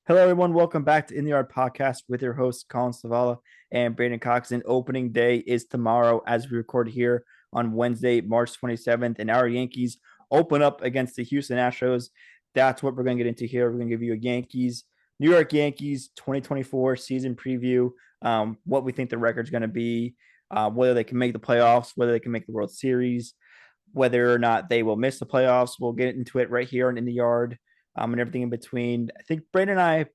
Hello, everyone. Welcome back to In the Yard Podcast with your hosts, Colin Savala and Braden Cox. And opening day is tomorrow as we record here on Wednesday, March 27th. And our Yankees open up against the Houston Astros. That's what we're going to get into here. We're going to give you a New York Yankees 2024 season preview, what we think the record's going to be, whether they can make the playoffs, whether they can make the World Series, whether or not they will miss the playoffs. We'll get into it right here on In the Yard, and everything in between. I think Brandon and I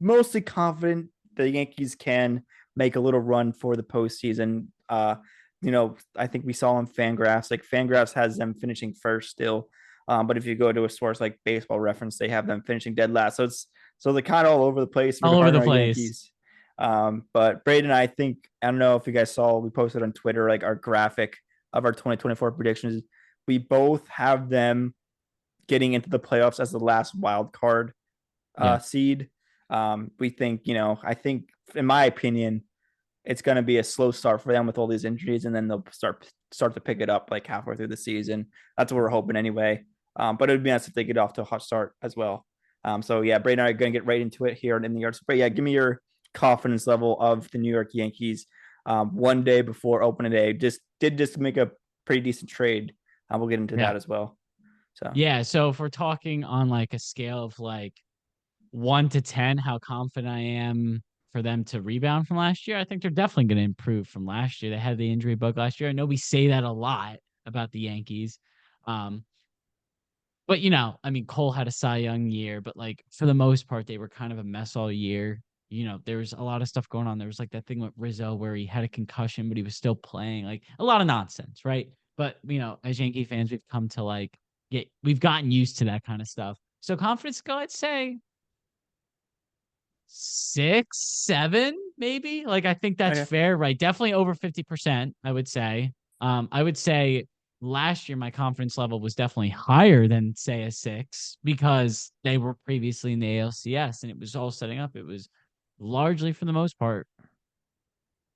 mostly confident the Yankees can make a little run for the postseason. I think we saw on Fangraphs, like Fangraphs has them finishing first still. But if you go to a source like Baseball Reference, they have them finishing dead last. So they're kind of all over the place All over regarding the our place. Yankees. But Braden, I think I don't know if you guys saw, we posted on Twitter like our graphic of our 2024 predictions. We both have them getting into the playoffs as the last wild card Yeah. seed. We think, I think, in my opinion, it's going to be a slow start for them with all these injuries, and then they'll start to pick it up like halfway through the season. That's what we're hoping anyway. But it would be nice if they get off to a hot start as well. So yeah, Brady and I are going to get right into it here in the yards. But yeah, give me your confidence level of the New York Yankees one day before opening day. Just make a pretty decent trade. We'll get into Yeah. that as well. So Yeah. So if we're talking on like a scale of like 1 to 10, how confident I am for them to rebound from last year, I think they're definitely going to improve from last year. They had the injury bug last year. I know we say that a lot about the Yankees. Um, but I mean, Cole had a Cy Young year, but like for the most part, they were kind of a mess all year. There was a lot of stuff going on. There was like that thing with Rizzo where he had a concussion, but he was still playing, like a lot of nonsense, right? But as Yankee fans, we've come to like we've gotten used to that kind of stuff. So confidence go, I'd say 6, 7, maybe. Like I think that's okay. fair, right? Definitely over 50%, I would say. I would say last year my confidence level was definitely higher than say a 6 because they were previously in the ALCS and it was all setting up. It was largely for the most part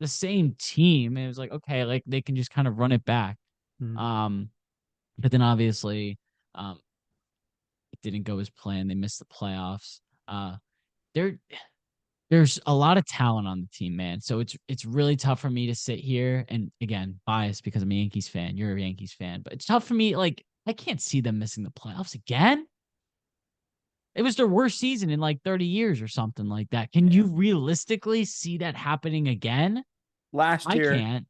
the same team. And it was like, okay, like they can just kind of run it back. Mhm. Um, but then obviously, um, it didn't go as planned. They missed the playoffs. Uh, there, there's a lot of talent on the team, man. So it's really tough for me to sit here and again biased because I'm a Yankees fan. You're a Yankees fan, but it's tough for me. Like I can't see them missing the playoffs again. It was their worst season in like 30 years or something like that. Can Yeah. you realistically see that happening again? Last I year, can't.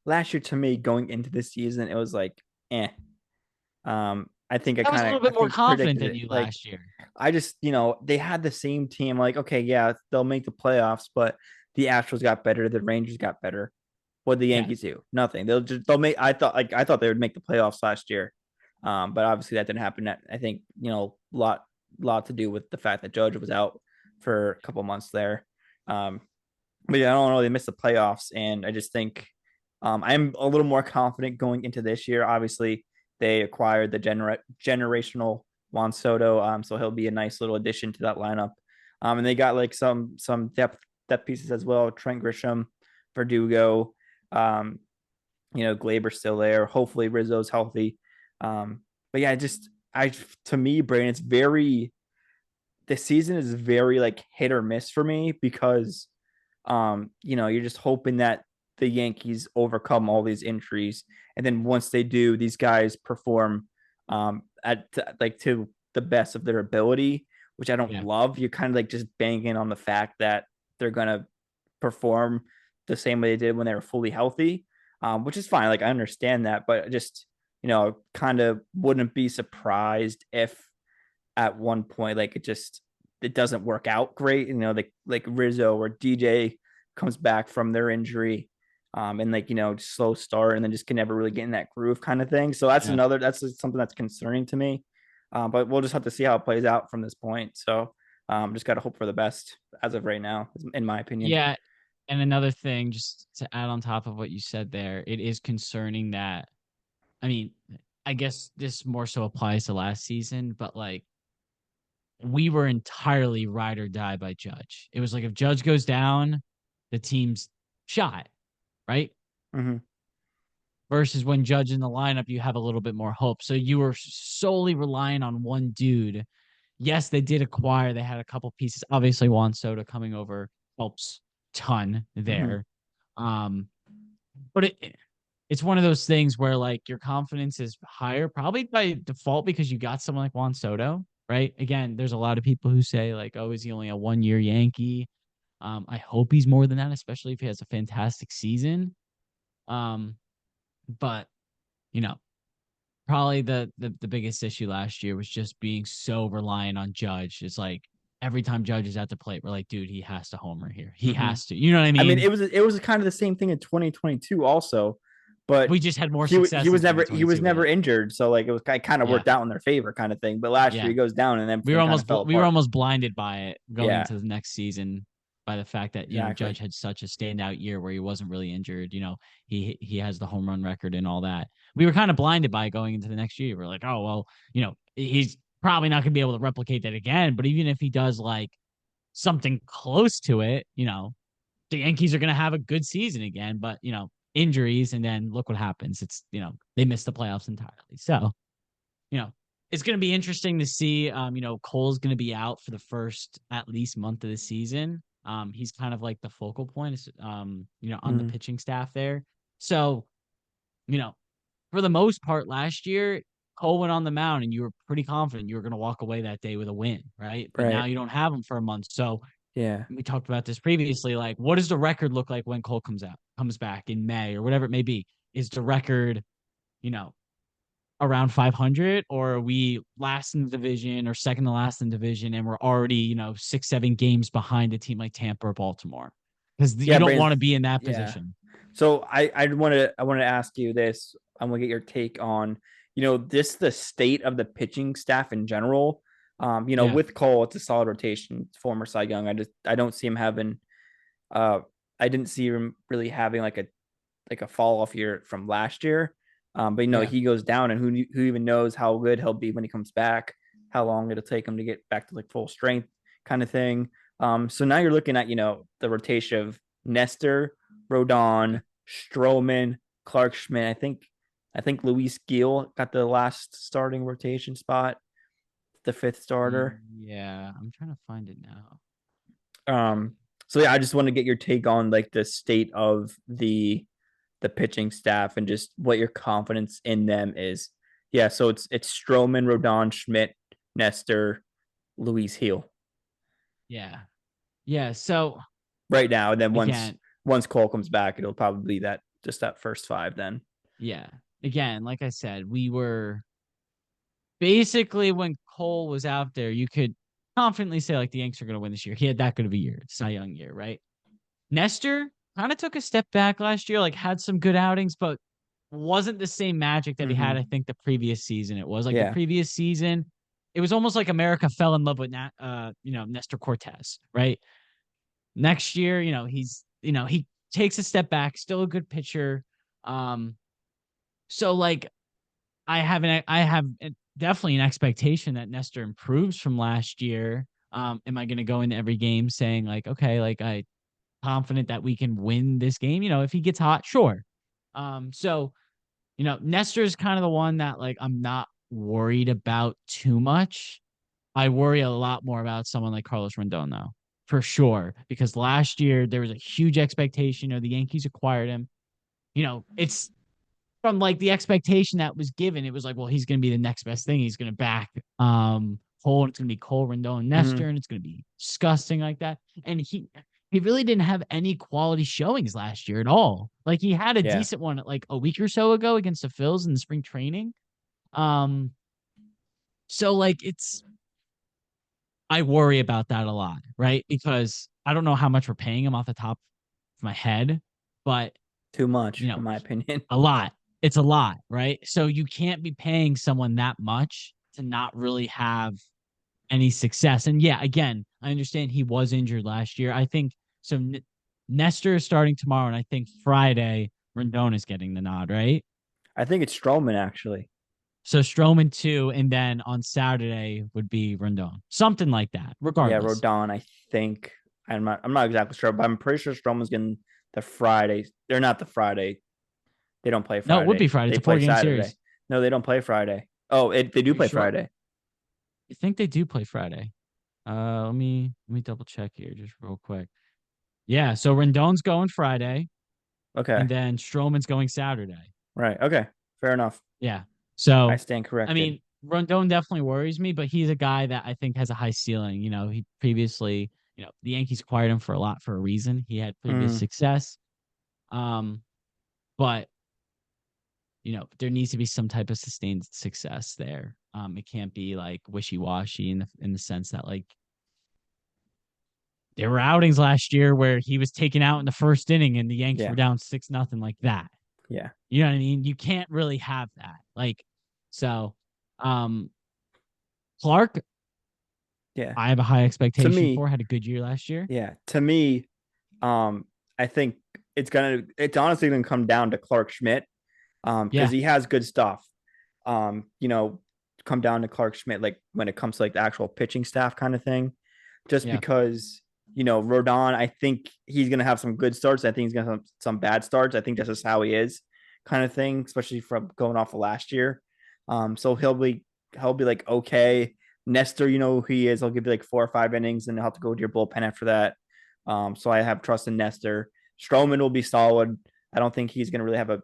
last year to me going into this season, it was like, eh. I think I was a little I bit more think confident predicted than it. you Like last year. I just, they had the same team. Like, okay, yeah, they'll make the playoffs, but the Astros got better, the Rangers got better. What did the Yeah. Yankees do? Nothing. They'll make. I thought they would make the playoffs last year, but obviously that didn't happen. I think lot to do with the fact that Judge was out for a couple months there. Um, but yeah, I don't know. They missed the playoffs, and I just think I'm a little more confident going into this year. Obviously, they acquired the generational Juan Soto, so he'll be a nice little addition to that lineup. And they got like some depth pieces as well. Trent Grisham, Verdugo, um, Glaber's still there. Hopefully Rizzo's healthy. But yeah, just I to me, Brain, it's very the season is very like hit or miss for me because you're just hoping that the Yankees overcome all these injuries. And then once they do, these guys perform at like to the best of their ability, which I don't Yeah. love. You're kind of like just banking on the fact that they're gonna perform the same way they did when they were fully healthy, which is fine. Like I understand that, but just kind of wouldn't be surprised if at one point like it doesn't work out great. Like Rizzo or DJ comes back from their injury, and like slow start and then just can never really get in that groove kind of thing. So Yeah. that's something that's concerning to me. But we'll just have to see how it plays out from this point. So just got to hope for the best as of right now, in my opinion. Yeah. And another thing, just to add on top of what you said there, it is concerning that, I mean, I guess this more so applies to last season, but like we were entirely ride or die by Judge. It was like if Judge goes down, the team's shot, right? Mm-hmm. Versus when Judge in the lineup, you have a little bit more hope. So you were solely relying on one dude, yes, they did acquire. They had a couple pieces. Obviously, Juan Soto coming over helps ton Hmm. there. Um, but it's one of those things where like your confidence is higher, probably by default because you got someone like Juan Soto, right? Again, there's a lot of people who say like, oh, is he only a 1 year Yankee? I hope he's more than that, especially if he has a fantastic season. Um, but you know, probably the biggest issue last year was just being so reliant on Judge. It's like every time Judge is at the plate, we're like, dude, he has to homer here. He Hmm. has to. You know what I I mean, mean? it was kind of the same thing in 2022 also, but We just had more he success in he was 2022 with never it. injured, so like it kind of Yeah. worked out in their favor kind of thing. But last year Yeah. he goes down and everything kind of fell We were apart. almost blinded by it going Yeah, into the next season by the fact that, exactly. Judge had such a standout year where he wasn't really injured. He has the home run record and all that. We were kind of blinded by it going into the next year. We're like, oh well, he's probably not gonna be able to replicate that again. But even if he does like something close to it, the Yankees are gonna have a good season again. But injuries, and then look what happens. It's they missed the playoffs entirely. So you know, it's going to be interesting to see. Cole's going to be out for the first at least month of the season. He's kind of like the focal point, on the Mm, pitching staff there. So, you know, for the most part, last year, Cole went on the mound and you were pretty confident you were going to walk away that day with a win, right? But now right. you don't have him for a month. So Yeah. we talked about this previously. Like, what does the record look like when Cole comes back in May or whatever it may be? Is the record, you know, around 500, or are we last in the division or second to last in the division and we're already 6 7 games behind a team like Tampa or Baltimore, because you Yeah, don't Brains. want to be in that Yeah. position. So I want to ask you this. I want to get your take on this the state of the pitching staff in general. Yeah, With Cole, it's a solid rotation. Former Cy Young. I don't see him having. Uh, I didn't see him really having like a fall off year from last year. But yeah, he goes down, and who even knows how good he'll be when he comes back? How long it'll take him to get back to like full strength, kind of thing. So now you're looking at the rotation of Nestor, Rodon, Stroman, Clark Schmidt. I think Luis Gill got the last starting rotation spot, the fifth starter. yeah. I'm trying to find it now. Um, so yeah, I just want to get your take on like the state of the pitching staff and just what your confidence in them is. Yeah, so it's Stroman, Rodon, Schmidt, Nestor, Luis Heel Yeah, yeah. So right now. And then once again, once Cole comes back, it'll probably be that first five then. yeah, again, like I said, we were basically when Cole was out there, you could confidently say like the Yanks are going to win this year. He had that good of a year, Cy Young year, right? Nestor kind of took a step back last year, like had some good outings, but wasn't the same magic that he had, Mm-hmm. I think, the previous season. It was like the Yeah. previous season, it was almost like America fell in love with Nestor Cortez, right? Next year, he takes a step back, still a good pitcher. Um, so like I have definitely an expectation that Nestor improves from last year. Am I going to go into every game saying like, okay, like I confident that we can win this game? If he gets hot, sure. So Nestor's kind of the one that like I'm not worried about too much. I worry a lot more about someone like Carlos Rendon though, for sure, because last year there was a huge expectation. The Yankees acquired him. It's from like the expectation that was given. It was like, well, he's going to be the next best thing. He's going to back Cole, and it's going to be Cole, Rendon, Mm-hmm. Nestor, and it's going to be disgusting like that. And he really didn't have any quality showings last year at all. Like he had a Yeah. decent one like a week or so ago against the Phils in the spring training. Um, so like I worry about that a lot, right? Because I don't know how much we're paying him off the top of my head, but Too you much, know, in my opinion. a lot. It's a lot, right? So you can't be paying someone that much to not really have any success. And yeah, again, I understand he was injured last year. I think so. Nestor is starting tomorrow, and I think Friday Rendon is getting the nod, right? I think it's Stroman actually. So Stroman too, and then on Saturday would be Rendon, something like that. Yeah, Regardless, Rodon. I think I'm not exactly sure, but I'm pretty sure Stroman's getting the Friday. They're not the Friday. They don't play no, it would be Friday. Friday. They It's a play 4 game Saturday. series. No, they don't play Friday. Oh, they Are do you play sure? Friday. I think they do play Friday. Let me double check here just real quick. Yeah, so Rendon's going Friday, Okay. and then Stroman's going Saturday. Right. Okay. Fair enough. Yeah. I So, stand I corrected. mean, Rondon definitely worries me, but he's a guy that I think has a high ceiling. He previously, the Yankees acquired him for a lot for a reason. He had previous Mm, success. But there needs to be some type of sustained success there. It can't be like wishy-washy in the sense that like there were outings last year where he was taken out in the first inning and the Yanks yeah. were down 6-0 like that. Yeah. You know what I mean? You can't really have that. Like, so um Clark, Yeah. I have a high To expectation me, for, had a good year last year. yeah. To me, I think it's honestly gonna come down to Clark Schmidt, because Yeah, he has good stuff. You know, come down to Clark Schmidt, like when it comes to like the actual pitching staff kind of thing, just yeah, because, Rodon, I think he's gonna have some good starts. I think he's gonna have some bad starts. I think that's just how he is, kind of thing, especially from going off of last year. So he'll be like okay. Nestor, you know who he is. He'll give you like 4 or 5 innings, and he'll have to go to your bullpen after that. So I have trust in Nestor. Stroman will be solid. I don't think he's gonna really have a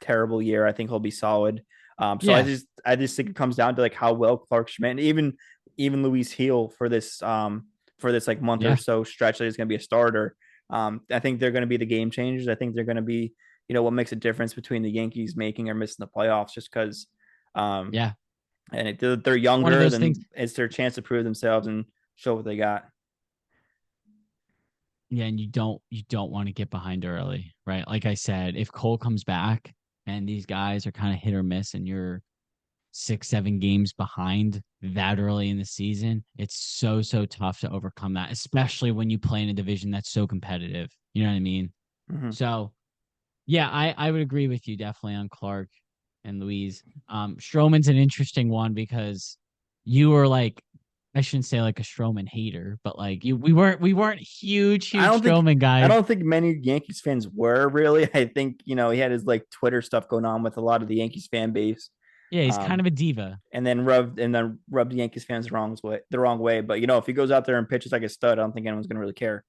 terrible year. I think he'll be solid. So I yeah, just think it comes down to like how well Clark Schmidt and even Luis Heel for this like month or yeah, so stretch that is going to be a starter. I think they're going to be the game changers. I think they're going to be, what makes a difference between the Yankees making or missing the playoffs, just because, um, yeah. and they're One of younger, those things. then it's their chance to prove themselves and show what they got. Yeah, and you don't want to get behind early, right? Like I said, if Cole comes back and these guys are kind of hit or miss and you're 6, 7 games behind that early in the season, it's so tough to overcome that, especially when you play in a division that's so competitive. You know what I mean? Mm-hmm. So yeah, I would agree with you definitely on Clark and Louise. Stroman's an interesting one because you were like, I shouldn't say like a Stroman hater, but like we weren't I huge don't think Stroman I guys. don't think many Yankees fans were really. I think he had his like Twitter stuff going on with a lot of the Yankees fan base. Yeah, he's kind Um, of a diva. and then rubbed the Yankees fans the wrong way. But if he goes out there and pitches like a stud, I don't think anyone's gonna really care.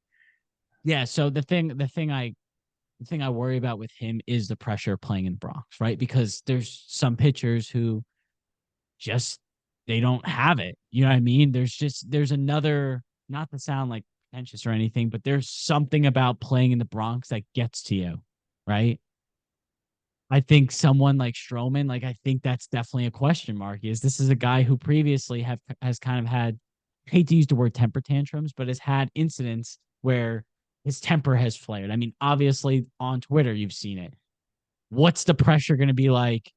Yeah, so the thing I worry about with him is the pressure of playing in the Bronx, right? Because there's some pitchers who just they don't have it. You know what I mean? There's another, not to sound like pretentious or anything, but there's something about playing in the Bronx that gets to you, right? I think someone like Stroman, like I think that's definitely a question mark. This is a guy who previously has kind of had, I hate to use the word temper tantrums, but has had incidents where his temper has flared. I mean, obviously on Twitter you've seen it. What's the pressure going to be like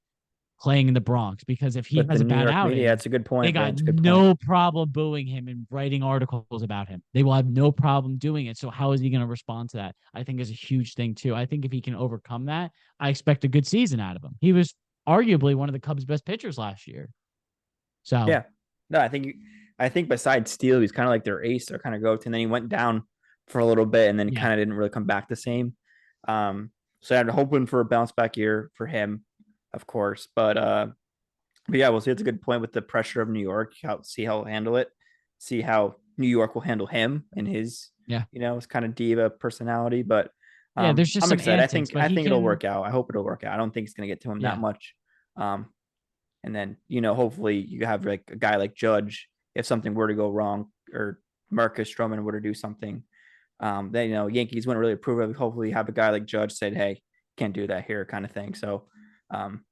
playing in the Bronx? Because if he With the has a New bad York media, outing, that's a good they point. Yeah, got it's a good point. no problem booing him and writing articles about him. They will have no problem doing it. So how is he going to respond to that? I think is a huge thing too. I think if he can overcome that, I expect a good season out of him. He was arguably one of the Cubs' best pitchers last year. So Yeah. No, I think besides Steele, he's kind of like their ace, their kind of go-to. And then he went down for a little bit and then yeah, kind of didn't really come back the same. So I'm hoping for a bounce back year for him, of course. But yeah, we'll see. It's a good point with the pressure of New York. See how he'll handle it. See how New York will handle him and yeah, his kind of diva personality. But yeah. There's just I'm some excited. I antics, think but I he think it'll can. work out. I hope it'll work out. I don't think it's gonna get to him that Yeah, much. Um, and then hopefully you have like a guy like Judge, if something were to go wrong, or Marcus Stroman were to do something, then Yankees wouldn't really approve of it. Hopefully you have a guy like Judge said, hey, can't do that here, kind of thing. Um,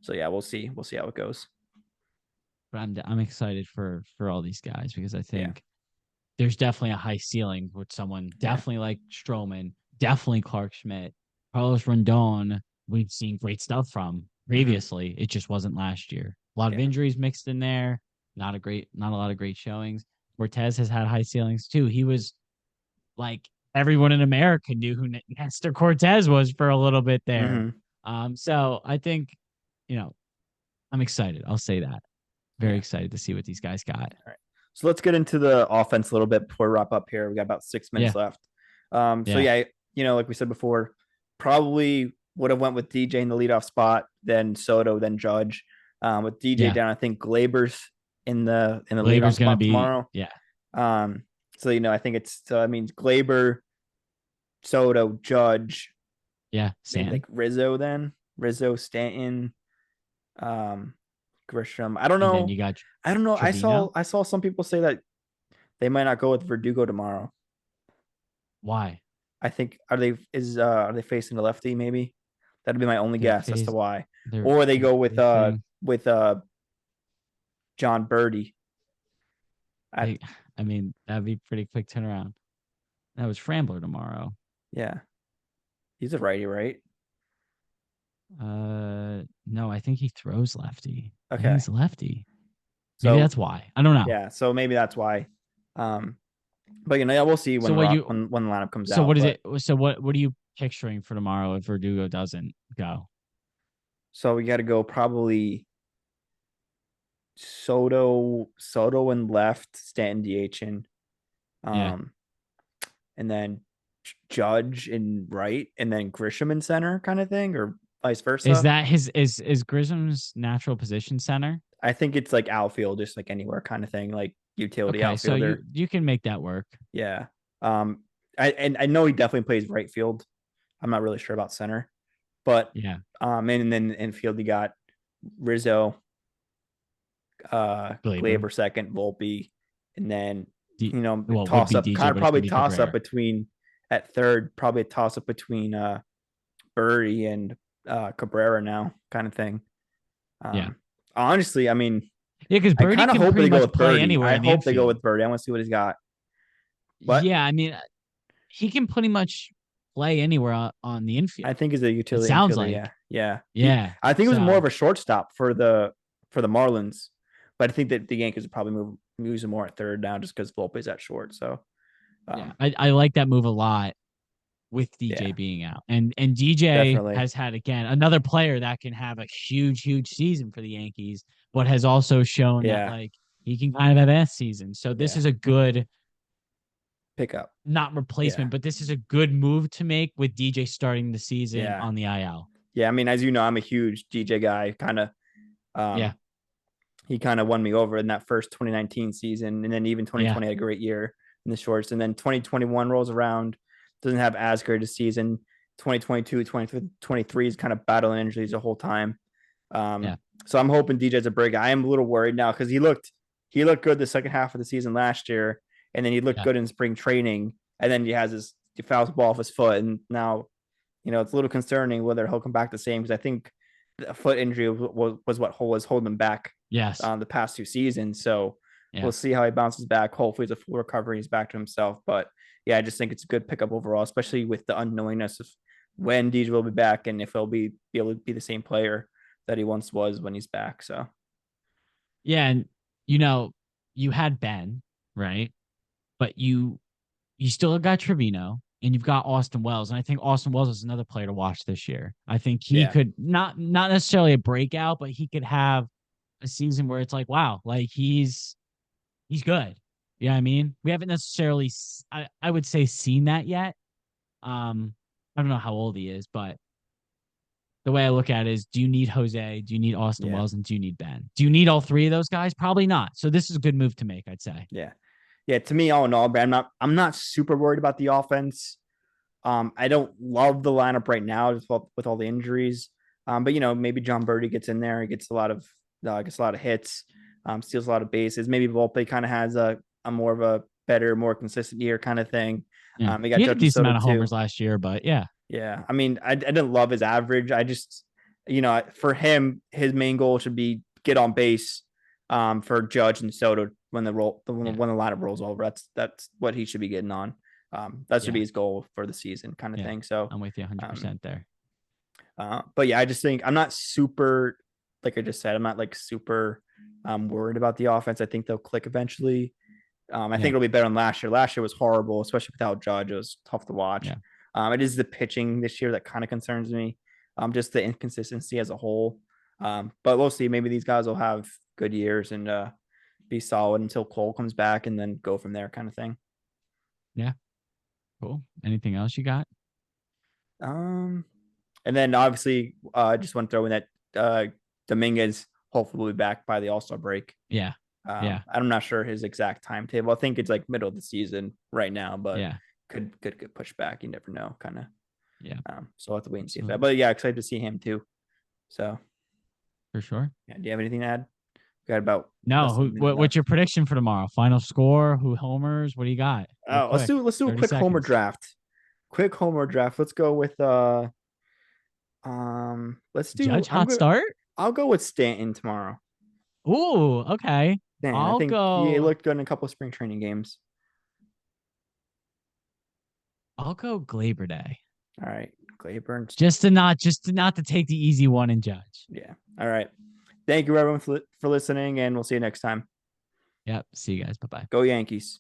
so yeah, we'll see how it goes. but I'm excited for all these guys because I Yeah, think there's definitely a high ceiling with someone yeah. definitely like Stroman, definitely Clark Schmidt, Carlos Rondon. We've seen great stuff from Hmm. previously. It just wasn't last year. A lot of Yeah. injuries mixed in there. Not a lot of great showings. Cortez has had high ceilings too. He was like everyone in America knew who Nestor Cortez was for a little bit there. Hmm. So I think, you know, I'm excited. I'll say that. Very Yeah. excited to see what these guys got. All right. So let's get into the offense a little bit before we wrap up here. We got about 6 minutes Yeah. left. So Yeah. yeah, like we said before, probably would have went with DJ in the leadoff spot, then Soto, then Judge. With DJ Yeah. down, I think Glaber's in the leadoff Glaber's gonna spot be tomorrow. yeah, So I think it's I mean Glaber, Soto, Judge, yeah, maybe Sand. like Rizzo then. Rizzo, Stanton, um, Grisham. I don't And then know. you got I don't know. I saw Trevino. I saw some people say that they might not go with Verdugo tomorrow. Why? I think are they facing the lefty maybe? That'd be my only They're guess as to phase why. they're Or they they're go facing with John Birdie at they I mean, that'd be pretty quick turnaround. That was Frambler tomorrow. yeah. He's a righty, right? No, I think he throws lefty. I think Okay. he's a lefty. Maybe So that's why. I don't know. yeah, so maybe that's why. Um but yeah, we'll see So what you when the lineup comes so out. what is But it? So what are you picturing for tomorrow if Verdugo doesn't go? so we gotta go probably Soto and left, Stanton DHing. Yeah. Um and then Judge in right, and then Grisham in center kind of thing, or vice Is versa. that his is Grisham's natural position center? I think it's like outfield, just like anywhere kind of thing, like utility Okay, so you outfielder. you can make that work. Yeah. I know he definitely plays right field. I'm not really sure about center, but Yeah. and then in field you got Rizzo, Glaber. Glaber second, Volpe, and then Well, would toss be up, DJ, kind of but it could probably be toss up Cabrera. between at third, probably a toss up between Birdie and Cabrera now, kind of thing. Yeah. Honestly, I mean, Yeah, because I Birdie kind of can hope pretty they go much with play Birdie. anywhere I in the hope they go infield. with Birdie. I want to see what he's got. But Yeah, I mean, he can pretty much play anywhere on the I infield. think he's a It utility sounds infielder. like. Yeah, yeah. Yeah. I think it was more So of a shortstop for the Marlins, but I think that the Yankees would probably move him more at third now just because Volpe's at short. So, yeah, um, I like that move a lot with DJ yeah, being out. And DJ definitely. has had again another player that can have a huge season for the Yankees, but has also shown that Yeah, like he can kind of have a season. So this yeah. is a good Pick up. not Yeah, replacement, but this is a good move to make with DJ starting the season yeah, on the IL. yeah. I mean, as you know, I'm a huge DJ guy. Yeah, Um, he kind of won me over in that first 2019 season, and then even yeah, 2020 had a great year in the shorts. And then 2021 rolls around, doesn't have as great a season. 2022, 2023 is kind of battling injuries the whole time. yeah, So I'm hoping DJ's a break. I am a little worried now because he looked good the second half of the season last year, and then he looked yeah. good in spring training, and then he fouls the ball off his foot, and now it's a little concerning whether he'll come back the same because I think the foot injury was what was holding him back Yes. the past two seasons. So Yeah. we'll see how he bounces back. Hopefully, it's a full recovery. He's back to himself. But yeah, I just think it's a good pickup overall, especially with the unknowingness of when DJ will be back and if he'll be able to be the same player that he once was when he's back. So Yeah. And you know, you had Ben, right? But you still got Trevino and you've got Austin Wells. And I think Austin Wells is another player to watch this year. I think he yeah, could not necessarily a breakout, but he could have a season where it's like, wow, like he's good. Yeah, I mean, we haven't necessarily I would say seen that yet. I don't know how old he is, but the way I look at it is do you need Jose? Do you need Austin yeah, Wells? And do you need Ben? Do you need all three of those guys? Probably not. So this is a good move to make, I'd say. yeah, yeah. To me, all in all, but I'm not super worried about the offense. I don't love the lineup right now just with all the injuries. But maybe John Birdie gets in there. He gets a lot of hits, steals a lot of bases. Maybe Volpe kind of has a more of a better, more consistent year kind of thing. Yeah. We got He had a Judge and decent Soto amount of too. homers last year, but yeah. Yeah, I mean, I didn't love his average. I just, for him, his main goal should be get on base. For Judge and Soto when Yeah. when the lineup rolls over, that's what he should be getting on. That should be Yeah. his goal for the season, kind of Yeah. thing. So, I'm with you um, 100% there. but yeah, I just think I'm not super, like I just said, I'm not like super worried about the offense. I think they'll click eventually. I think Yeah. it'll be better than last year. Last year was horrible, especially without Judge. It was tough to watch. Yeah. It is the pitching this year that kind of concerns me. Just the inconsistency as a whole. But we'll see. Maybe these guys will have good years and be solid until Cole comes back and then go from there, kind of thing. Yeah. Cool. Anything else you got? Um, and then obviously, I just want to throw in that Dominguez hopefully will be back by the All Star break. Yeah. Yeah. I'm not sure his exact timetable. I think it's like middle of the season right now, but Yeah. could get pushed back. You never know, kind of. Yeah. So I'll have to wait and see if that. Absolutely. But yeah, excited to see him too. So For sure. yeah, do you have anything to add? We got about No, less than a minute what's left. your prediction for tomorrow? Final score? Who homers? What do you got? Real Oh, quick. let's do a 30 quick homer seconds. draft. Quick homer draft. Let's go with let's do Judge hot start? I'll go with Stanton tomorrow. Ooh, okay. Stanton. I I'll think he go looked good in a couple of spring training games. I'll go Glaber Day. All right. Claiborne. Just to not to take the easy one and judge. Yeah. All right. Thank you everyone for listening, and we'll see you next time. Yep. See you guys. Bye bye. Go Yankees.